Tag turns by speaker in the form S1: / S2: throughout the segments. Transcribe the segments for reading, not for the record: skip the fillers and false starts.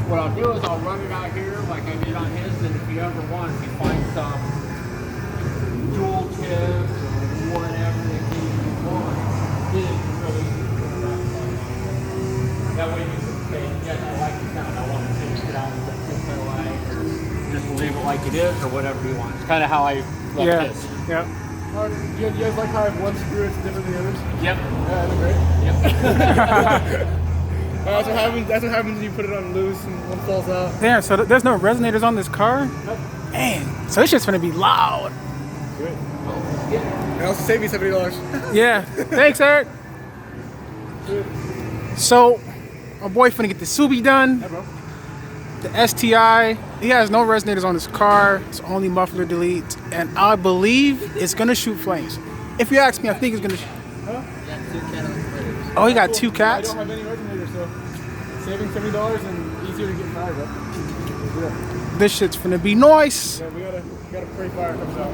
S1: what I'll do is I'll run it out here like I did on his, and if you ever want, if you find some dual tips or whatever that you want, it is really easy to put that on. That way you can say, yes, I like the sound, I want to change it out with the tip light, or just leave it like it is, or whatever you want. It's kind of how I left this.
S2: Yeah. You guys like how I have one screw it's different than the others?
S1: Yep.
S2: Yeah, that's great.
S1: Yep.
S2: That's what happens when you put it on loose and one falls out.
S3: Damn, so there's no resonators on this car?
S2: Nope.
S3: Man, so this shit's gonna be loud.
S2: Good. And also save me $70.
S3: Yeah. Thanks, Eric.
S2: Good.
S3: So, our boy finna get the Subi done.
S2: Yeah, bro.
S3: The STI, he has no resonators on his car. It's only muffler delete, and I believe it's gonna shoot flames. If you ask me, I think it's gonna.
S2: Huh?
S3: Oh, he got two cats.
S2: I don't have any resonators, so saving $70 and easier to get fire, bro. Yeah.
S3: This shit's finna be nice.
S2: Yeah, we gotta pray fire comes out.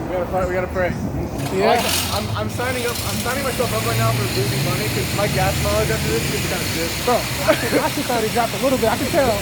S2: We gotta pray.
S3: Yeah.
S2: I'm signing myself up right now for losing money because my gas mileage after this is kind of shit.
S3: Bro, I just thought he dropped a little bit. I can tell.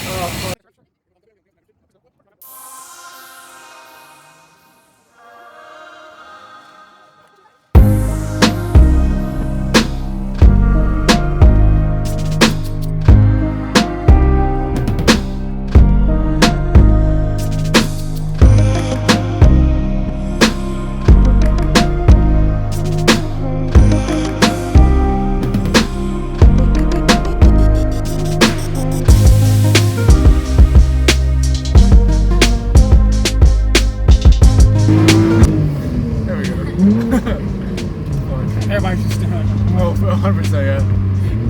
S3: Everybody's just doing it.
S2: Oh, 100%, yeah.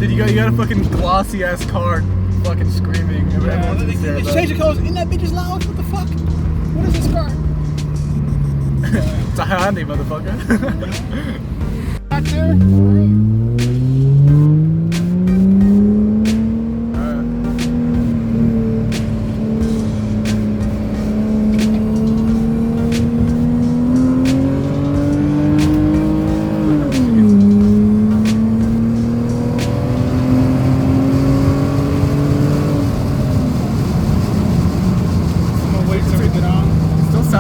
S2: Dude, you got a fucking glossy ass car fucking screaming.
S3: It's changing colors. Isn't that bitch is loud? What the fuck? What is this car?
S2: It's a Hyundai, motherfucker.
S3: Back there.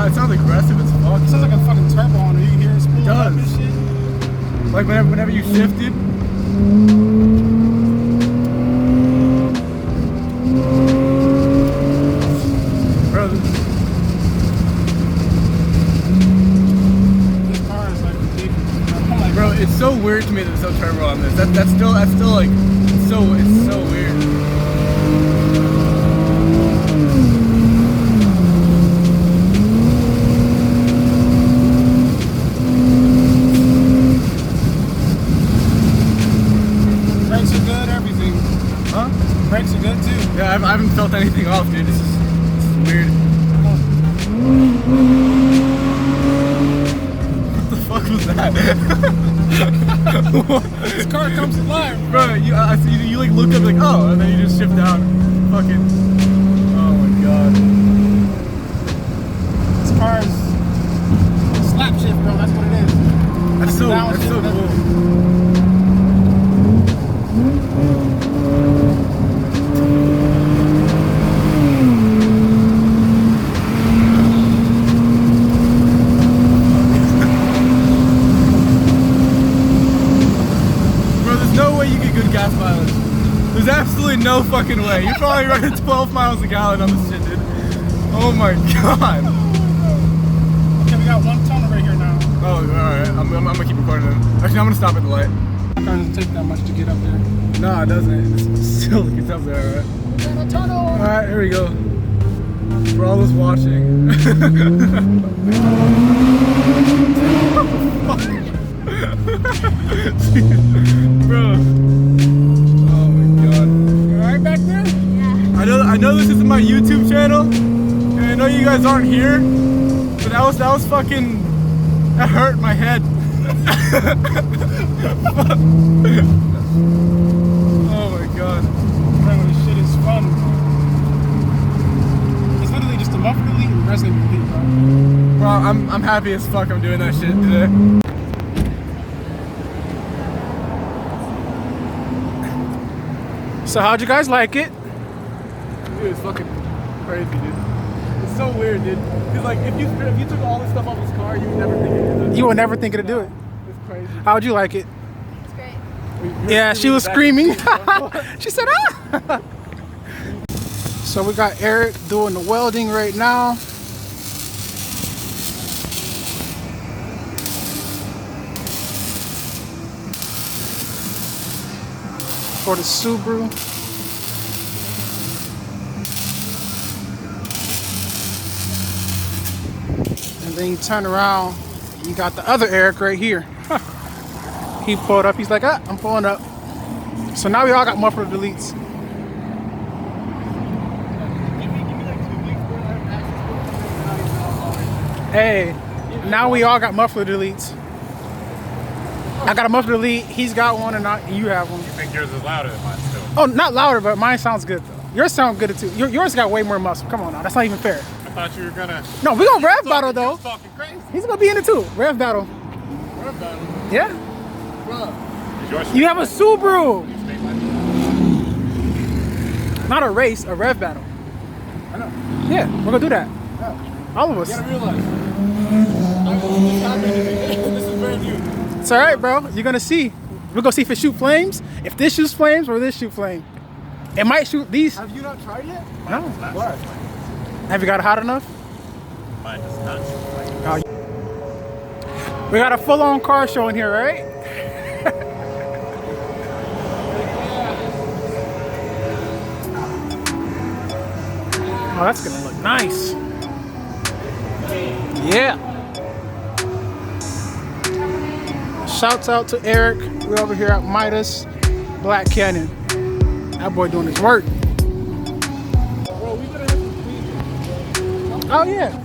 S2: It sounds aggressive as fuck.
S3: It sounds like a fucking turbo on it. You can hear it spooling up and shit.
S2: Like whenever you shifted. Bro,
S3: This car is like ridiculous. I'm like,
S2: bro, it's so weird to me that there's no turbo on this. That's still like it's so weird.
S3: brakes are good too.
S2: Yeah, I haven't felt anything off, dude. This is weird. What the fuck was that?
S3: This car comes alive.
S2: Bro, you like look up like, oh, and then you just shift down. Fucking, oh my god.
S3: This car is slap shift, bro. That's what it is.
S2: That's so cool. Gas mileage. There's absolutely no fucking way. You're probably running 12 miles a gallon on this shit, dude. Oh my god.
S3: Okay, we got one tunnel right here now.
S2: Oh, alright. I'm gonna keep recording them. Actually, I'm gonna stop at the light.
S3: It doesn't take that much to get up there.
S2: No, it doesn't. It still gets up there, alright?
S3: We got a tunnel. Alright,
S2: here we go. For all those watching. Bro.
S3: Back there?
S4: Yeah.
S2: I know this isn't my YouTube channel, and I know you guys aren't here, but that was fucking, that hurt my head. Oh my god.
S3: Bro, this shit is fun. It's literally just a muffler delete and resonant delete, bro.
S2: Bro, I'm happy as fuck I'm doing that shit today.
S3: So how'd you guys like it?
S2: Dude, it's fucking crazy, dude. It's so weird, dude. Cause like if you took all this stuff off this car, you would never think of it.
S3: You would never think to do it.
S2: It's crazy.
S3: How would you like it?
S4: It's great.
S3: Yeah, she was screaming. She said, ah! So we got Eric doing the welding right now. For the Subaru. And then you turn around, you got the other Eric right here. He pulled up, he's like, ah, I'm pulling up. So now we all got muffler deletes. Hey, now we all got muffler deletes. I got a muffler delete, he's got one, and you have one.
S5: You think yours is louder than mine still?
S3: Oh, not louder, but mine sounds good though. Yours sound good too. Yours got way more muscle. Come on now, that's not even fair.
S5: I thought you were gonna.
S3: No, we gonna rev battle though.
S5: Talking crazy.
S3: He's gonna be in it too. Rev battle.
S2: Rev battle.
S3: Yeah.
S2: Bro.
S5: Is yours
S3: You have a Subaru.
S5: You make mine.
S3: Not a race, a rev battle.
S2: I know.
S3: Yeah, we're gonna do that.
S2: Yeah.
S3: All of us.
S2: You gotta realize. This is brand new.
S3: It's all right, bro. You're gonna see. We're gonna see if it shoot flames. If this shoots flames or this shoot flame. It might shoot these.
S2: Have you not tried yet?
S3: No.
S2: Why?
S3: Have you got it hot enough?
S5: Mine does not.
S3: Oh, we got a full-on car show in here, right? Oh, that's gonna look nice. Yeah. Shouts out to Eric. We're over here at Midas Black Canyon. That boy doing his work.
S2: Bro, we better have some clean.
S3: Oh yeah.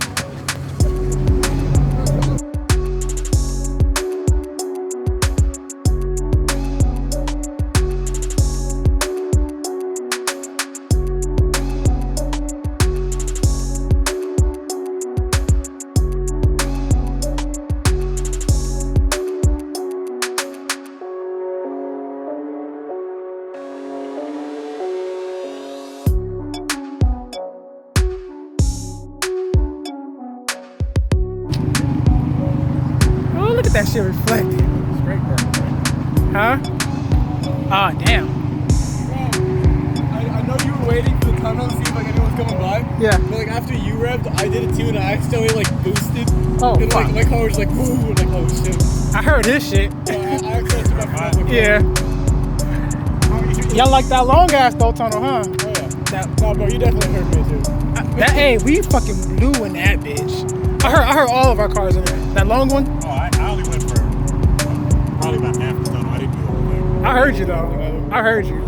S3: Look at that shit reflected.
S2: Straight burn.
S3: Huh? Oh, damn.
S2: I know you were waiting for the tunnel to see if like anyone's coming by.
S3: Yeah.
S2: But like after you revved, I did it too, and I accidentally like boosted.
S3: Oh,
S2: and like
S3: fuck.
S2: my car was like, woo, and like, oh shit.
S3: I heard this shit.
S2: So I accidentally took my car. Like,
S3: Yeah. Y'all like that long ass though tunnel, huh?
S2: Oh yeah. No, bro, you definitely hurt me too.
S3: Hey, we fucking blew in that bitch. I heard all of our cars in there. That long one?
S5: Oh, I only went for probably about half the tunnel. I didn't do the whole thing.
S3: I heard you though. I heard you.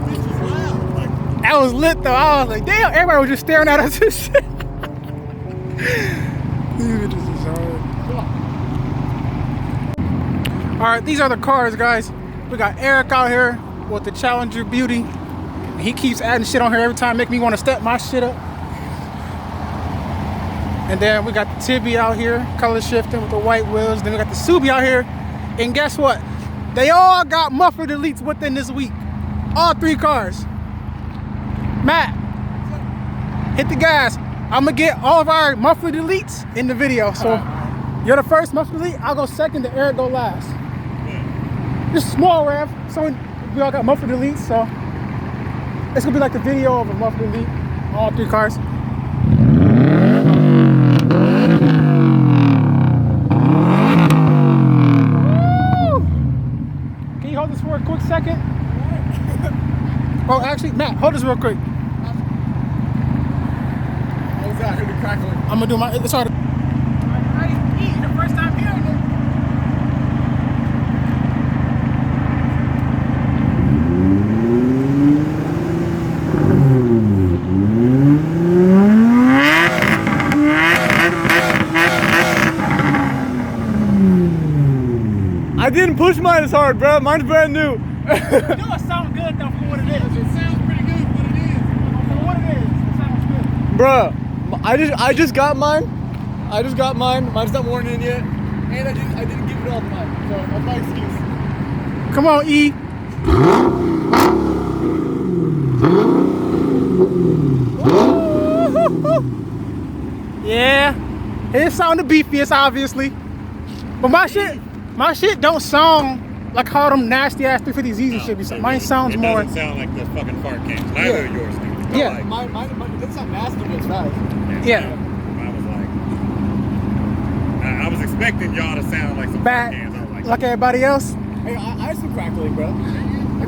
S5: This is loud. Like,
S3: That was lit though. I was like, damn, everybody was just staring at us and shit. These bitches is hard. Alright, these are the cars, guys. We got Eric out here with the Challenger Beauty. He keeps adding shit on here every time, make me want to step my shit up. And then we got the Tibi out here, color shifting with the white wheels. Then we got the Subi out here. And guess what? They all got muffler deletes within this week. All three cars. Matt, hit the gas. I'm gonna get all of our muffler deletes in the video. So you're the first muffler delete, I'll go second, then Eric go last. Just small rev, so we all got muffler deletes, so it's gonna be like the video of a muffler delete, all three cars. Woo! Can you hold this for a quick second? Oh, actually, Matt, hold this real quick.
S2: What was that? I heard it crackling.
S3: I'm gonna do my, it's hard. The first time hearing it.
S2: I didn't push mine as hard, bro. Mine's brand new.
S3: You know it sounds good though for what it is. It sounds pretty good for what it is. For what it is, it sounds good.
S2: Bro, I just got mine. I just got mine. Mine's not worn in yet. And I didn't give it all to mine. So that's my excuse.
S3: Come on, E. Yeah. It sound the beefiest, obviously. But my shit don't sound like how them nasty ass 350Zs and shit be sound. Mine sounds more.
S5: It doesn't sound like the fucking fart cans. Neither of yours do.
S3: Yeah.
S2: Mine doesn't sound nasty, but it's fast.
S3: Yeah.
S5: I was like, I was expecting y'all to sound like some fart cans. I was
S3: Like everybody else.
S2: Hey, I have some crackling, bro.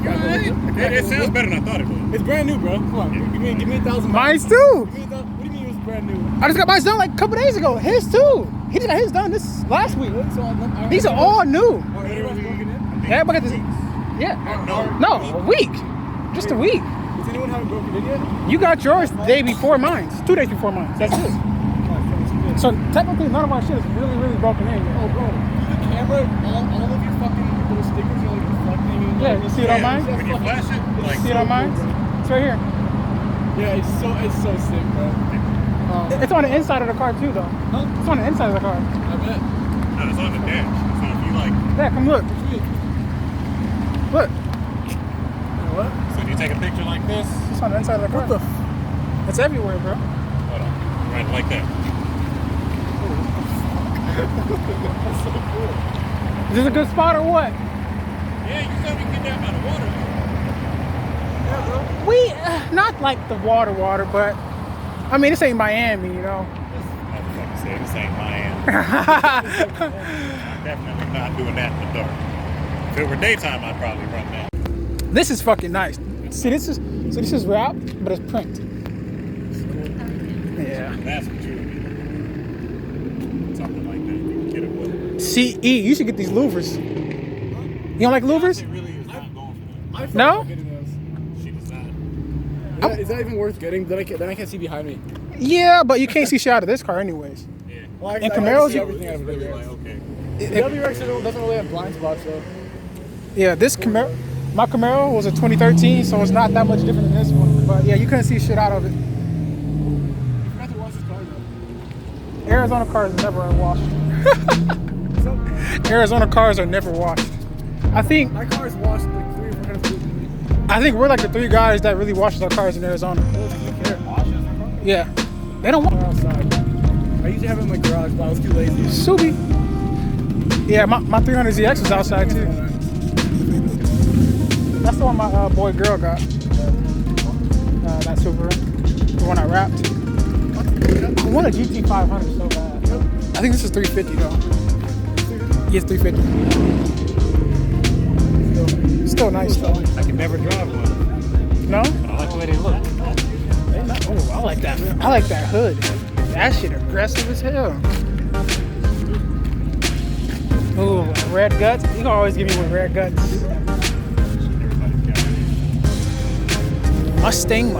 S5: It sounds better than I thought it would.
S2: It's brand new, bro. Come on, give me 1,000.
S3: Mine's too.
S2: What do you mean it was brand new?
S3: I just got mine done like a couple days ago. His too. He just got his done this last week. These are all new. Everybody got this. Yeah. No, a week. Just a week.
S2: Does anyone have it broken in yet?
S3: You got yours the day before mine. 2 days before mine. That's it. So technically, none of my shit is really, really broken in yet.
S2: Oh, bro. The camera, all of your fucking little stickers are like reflecting. And,
S3: Yeah, you see it on mine?
S5: When you flash it, like,
S3: See it on mine? It's right here.
S2: Yeah, it's so sick, bro.
S3: It's on the inside of the car too, though.
S2: Huh?
S3: It's on the inside of the car.
S2: I bet.
S5: no, it's on the dash. So if you like,
S3: Yeah, come look. Look.
S2: What?
S5: so if you take a picture like this,
S3: It's on the inside of the car.
S2: What the
S3: It's everywhere, bro.
S5: hold on, right like that.
S2: That's so cool.
S3: Is this a good spot or what?
S5: Yeah, you said we get down by the water.
S2: Yeah, bro.
S3: We, not like the water, but I mean, this ain't Miami, you know.
S5: Motherfucker said this ain't Miami. Definitely not doing that in the dark. If it were daytime, I'd probably run that.
S3: This is fucking nice. See, this is wrapped, but it's print. Yeah.
S5: That's what you would do. Something like that. You can get away with.
S3: CE, you should get these louvers. You don't like louvers?
S5: It really is not going for that.
S2: I felt
S3: No?
S2: like getting those.
S5: She does not.
S2: Is that even worth getting? Then I can't see behind me.
S3: Yeah, but you can't see shit out of this car anyways.
S5: Yeah.
S2: Well,
S3: And
S2: I
S3: Camaros,
S2: see
S3: you-
S2: everything out of
S5: Really
S2: it.
S5: like, okay.
S2: The WRX doesn't really have blind spots, though.
S3: Yeah, this Camaro, my Camaro was a 2013, so it's not that much different than this one. But yeah, you couldn't see shit out of it.
S2: You forgot to wash this car, though.
S3: Arizona cars are never washed. Arizona cars are never washed. I think
S2: My car's washed like 3 or 4 times a week.
S3: we're like the 3 guys that really washes our cars in Arizona. Yeah, they don't wash.
S2: They're outside. I usually have it in my garage, but I was too lazy.
S3: Subi. Yeah, my 300ZX is outside too. That's the one my boy girl got. That Subaru, the one I wrapped. I want a GT500 so bad. I think this is 350 though. Yeah, it's 350. Still nice though.
S5: I can never drive one.
S3: No?
S5: I like the way they look.
S3: Oh, I like that. I like that hood. That shit aggressive as hell. Ooh, red guts. You can always give me with red guts. Mustang. I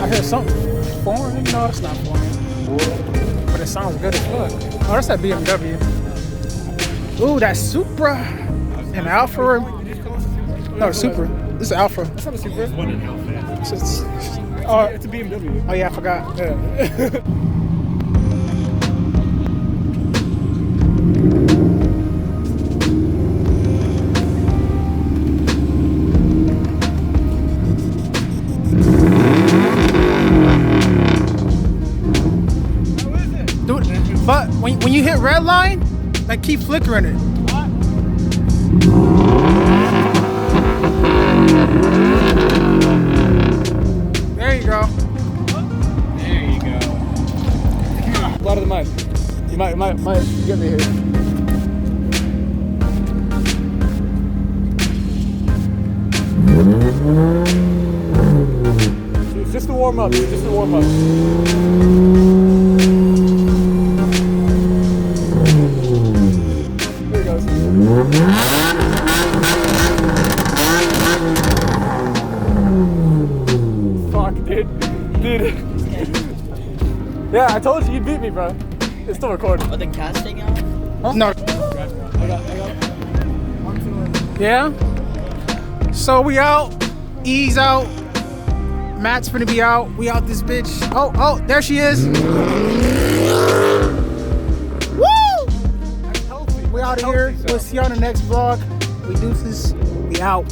S3: hear something foreign. No, it's not foreign. But it sounds good as fuck. Oh, that's that BMW. Ooh, that Supra. An Alfa. No, Supra. This is Alfa.
S2: That's not a Supra.
S3: It's
S2: It's a BMW.
S3: oh yeah, I forgot.
S2: Yeah.
S3: Dude, but when you hit red line, like keep flickering it. There you go.
S5: There you go.
S2: Louder than mine. You might get me here. It's just a warm up. It's just a warm up. There it goes. Fuck, dude. Yeah, I told you beat me, bro. It's still recording.
S4: Oh, the cat's taking off?
S3: No.
S2: I got.
S3: Yeah. So we out. E's out. Matt's finna be out. We out this bitch. Oh, there she is. Woo! We out of here. We'll see you on the next vlog. We deuces. We out.